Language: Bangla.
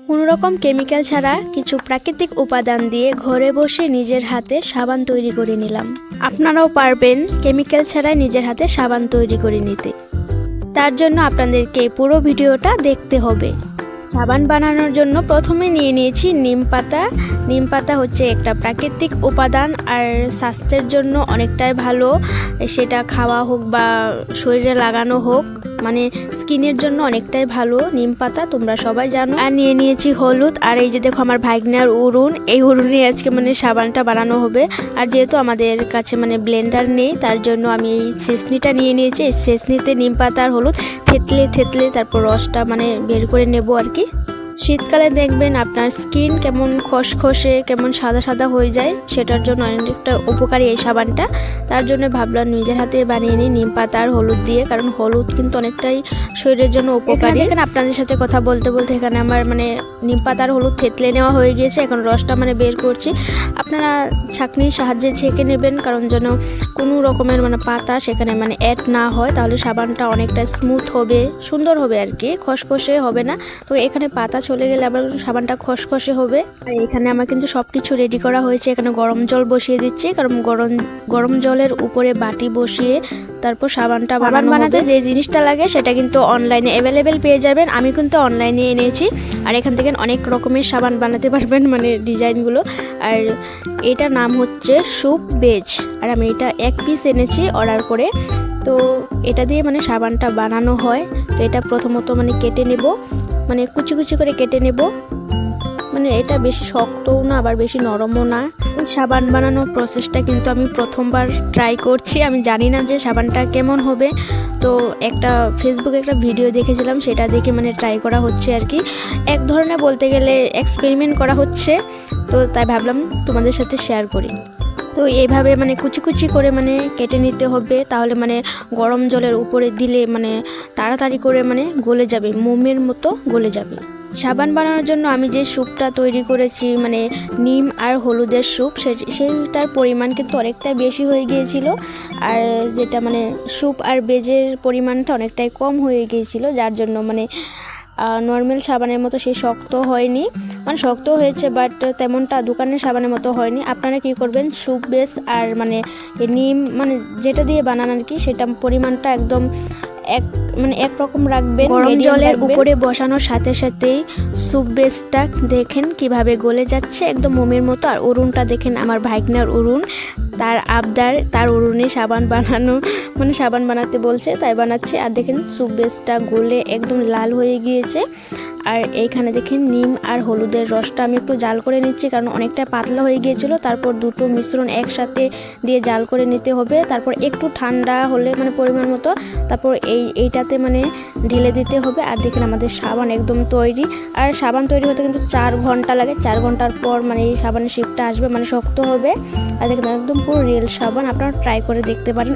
কোনো রকম কেমিক্যাল ছাড়া কিছু প্রাকৃতিক উপাদান দিয়ে ঘরে বসে নিজের হাতে সাবান তৈরি করে নিলাম। আপনারাও পারবেন কেমিক্যাল ছাড়া নিজের হাতে সাবান তৈরি করে নিতে। তার জন্য আপনাদেরকে পুরো ভিডিওটা দেখতে হবে। সাবান বানানোর জন্য প্রথমে নিয়ে নিয়েছি নিম পাতা। নিম পাতা হচ্ছে একটা প্রাকৃতিক উপাদান আর স্বাস্থ্যের জন্য অনেকটাই ভালো। সেটা খাওয়া হোক বা শরীরে লাগানো হোক, মানে স্কিনের জন্য অনেকটাই ভালো নিম পাতা, তোমরা সবাই জানো। আর নিয়ে নিয়েছি হলুদ। আর এই যে দেখো আমার ভাগ্নার উরুন, এই উরুনে আজকে মানে সাবানটা বানানো হবে। আর যেহেতু আমাদের কাছে মানে ব্লেন্ডার নেই, তার জন্য আমি এই ছেঁচনিটা নিয়ে নিয়েছি। এই ছেঁচনিতে নিম পাতা আর হলুদ থেতলে তারপর রসটা মানে বের করে নেব আর কি। শীতকালে দেখবেন আপনার স্কিন কেমন খসখসে, কেমন সাদা সাদা হয়ে যায়, সেটার জন্য অনেকটা উপকারী এই সাবানটা। তার জন্য ভাবলাম নিজের হাতে বানিয়ে নিই নিম পাতা আর হলুদ দিয়ে, কারণ হলুদ কিন্তু অনেকটাই শরীরের জন্য উপকারী। এখানে আপনাদের সাথে কথা বলতে বলতে এখানে আমার মানে নিম পাতা আর হলুদ থেতলে নেওয়া হয়ে গিয়েছে। এখন রসটা মানে বের করছি। আপনারা ছাঁকনির সাহায্যে ছেঁকে নেবেন, কারণ যেন কোনো রকমের মানে পাতা সেখানে মানে অ্যাড না হয়, তাহলে সাবানটা অনেকটা স্মুথ হবে, সুন্দর হবে আর কি, খসখসে হবে না। তো এখানে পাতা চলে গেলে আবার সাবানটা খসখসে হবে। আর এখানে আমার কিন্তু সবকিছু রেডি করা হয়েছে। এখানে গরম জল বসিয়ে দিচ্ছি, কারণ গরম জলের উপরে বাটি বসিয়ে তারপর সাবানটা বানাতে যে জিনিসটা লাগে সেটা কিন্তু অনলাইনে অ্যাভেলেবেল পেয়ে যাবেন। আমি কিন্তু অনলাইনে এনেছি। আর এখান থেকে অনেক রকমের সাবান বানাতে পারবেন, মানে ডিজাইনগুলো। আর এটার নাম হচ্ছে সুপ বেজ। আর আমি এটা 1 পিস এনেছি অর্ডার করে। তো এটা দিয়ে মানে সাবানটা বানানো হয়। তো এটা প্রথমত মানে কেটে নেব, মানে কুচি কুচি করে কেটে নেব। মানে এটা বেশি শক্তও না আবার বেশি নরমও না। সাবান বানানোর প্রসেসটা কিন্তু আমি প্রথমবার ট্রাই করছি। আমি জানি না যে সাবানটা কেমন হবে। তো একটা ফেসবুকে একটা ভিডিও দেখেছিলাম, সেটা দেখে মানে ট্রাই করা হচ্ছে আর কি। এক ধরনের বলতে গেলে এক্সপেরিমেন্ট করা হচ্ছে। তো তাই ভাবলাম তোমাদের সাথে শেয়ার করি। তো এইভাবে মানে কুচি কুচি করে মানে কেটে নিতে হবে, তাহলে মানে গরম জলের উপরে দিলে মানে তাড়াতাড়ি করে মানে গলে যাবে, মোমের মতো গলে যাবে। সাবান বানানোর জন্য আমি যে স্যুপটা তৈরি করেছি, মানে নিম আর হলুদের স্যুপ, সেইটার পরিমাণ কিন্তু অনেকটাই বেশি হয়ে গিয়েছিল। আর যেটা মানে স্যুপ আর বেজের পরিমাণটা অনেকটাই কম হয়ে গিয়েছিল, যার জন্য মানে নর্মাল সাবানের মতো সেই শক্ত হয়নি। মানে শক্ত হয়েছে বাট তেমনটা দোকানের সাবানের মতো হয়নি। আপনারা কি করবেন, স্যুপ বেস আর মানে নিম মানে যেটা দিয়ে বানান আর কি, সেটা পরিমাণটা একদম এক রকম রাখবেন। গরম জলের উপরে বসানোর সাথে সাথেই স্যুপ বেসটা দেখেন কিভাবে গলে যাচ্ছে, একদম মোমের মতো। আর উরুনটা দেখেন, আমার ভাগ্নার উরুন, তার আবদার, তার উরুনে সাবান বানানো, মানে সাবান বানাতে বলছে তাই বানাচ্ছে। আর দেখেন স্যুপ বেসটা গলে একদম লাল হয়ে গিয়েছে। আর এইখানে দেখেন নিম আর হলুদের রসটা আমি একটু জাল করে নিচ্ছি, কারণ অনেকটা পাতলা হয়ে গিয়েছিল। তারপর দুটো মিশ্রণ একসাথে দিয়ে জাল করে নিতে হবে। তারপর একটু ঠান্ডা হলে মানে পরিমাণ মতো তারপর এইটাতে মানে ঢেলে দিতে হবে। আর দেখেন আমাদের সাবান একদম তৈরি। আর সাবান তৈরি হতে কিন্তু 4 ঘন্টা লাগে। 4 ঘন্টার পর মানে এই সাবানের শিপটা আসবে, মানে শক্ত হবে। আর দেখেন একদম পুরো রিয়েল সাবান। আপনারা ট্রাই করে দেখতে পারেন।